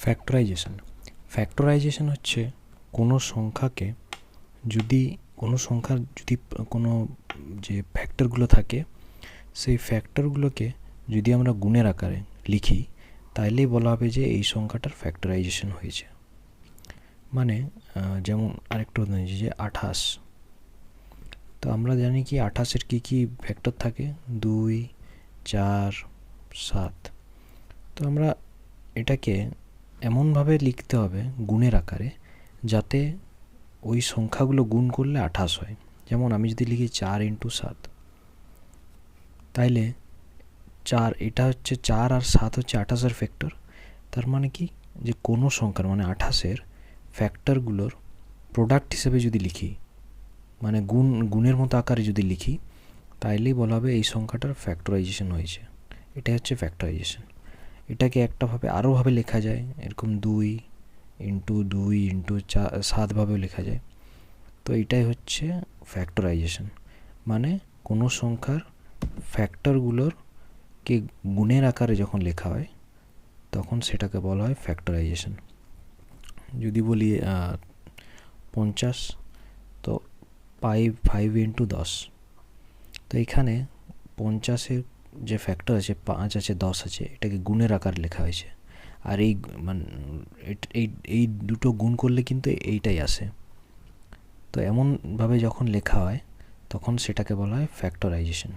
Factorisation হচ্ছে কোনো সংখ্যার যদি কোনো যে ফ্যাক্টরগুলো থাকে সেই ফ্যাক্টরগুলোকে যদি আমরা গুণের আকারে লিখি তাইলেই বলা হবে যে এই সংখ্যাটার ফ্যাক্টরাইজেশন হয়েছে। মানে যেমন আরেকটা উদাহরণ দিচ্ছি যে 28। তো আমরা জানি কি 28-এর কী ফ্যাক্টর থাকে, 2, 4, 7। তো আমরা এটাকে এমনভাবে লিখতে হবে গুণের আকারে যাতে ওই সংখ্যাগুলো গুণ করলে 28 হয়। যেমন আমি যদি লিখি 4 × 7, তাইলে 4 এটা হচ্ছে 4 আর 7 হচ্ছে 28-এর ফ্যাক্টর। তার মানে কি যে কোনো সংখ্যার মানে 28-এর ফ্যাক্টরগুলোর প্রোডাক্ট হিসেবে যদি লিখি, মানে গুণের মতো আকারে যদি লিখি, তাইলেই বলা হবে এই সংখ্যাটার ফ্যাক্টরাইজেশন হয়েছে। এটাই হচ্ছে ফ্যাক্টরাইজেশন। এটাকে একটাভাবে আরোভাবে লেখা যায়, এরকম 2 × 2 × 7 ভাবেও লেখা যায়। তো এটাই হচ্ছে ফ্যাক্টরাইজেশন, মানে কোনো সংখ্যার ফ্যাক্টরগুলোরকে গুণের আকারে যখন লেখা হয় তখন সেটাকে বলা হয় ফ্যাক্টরাইজেশন। যদি বলি 50, তো 5 × 10। তো এখানে 50-এর যে ফ্যাক্টর আছে 5 আছে, 10 আছে, এটাকে গুণের আকার লেখা হয়েছে। আর এই মানে এই দুটো গুণ করলে কিন্তু এইটাই আসে। তো এমনভাবে যখন লেখা হয় তখন সেটাকে বলা হয় ফ্যাক্টরাইজেশন।